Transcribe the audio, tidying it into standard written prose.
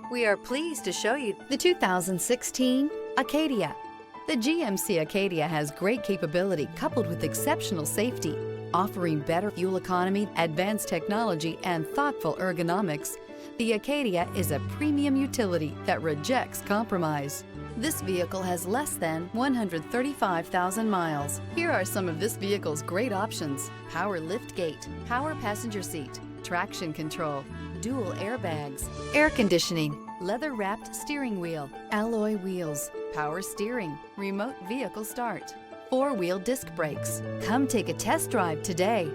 We are pleased to show you the 2016 Acadia. The GMC Acadia has great capability coupled with exceptional safety, offering better fuel economy, advanced technology, and thoughtful ergonomics. The Acadia is a premium utility that rejects compromise. This vehicle has less than 135,000 miles. Here are some of this vehicle's great options: power liftgate, power passenger seat, traction control, dual airbags, air conditioning, leather-wrapped steering wheel, alloy wheels, power steering, remote vehicle start, four-wheel disc brakes. Come take a test drive today.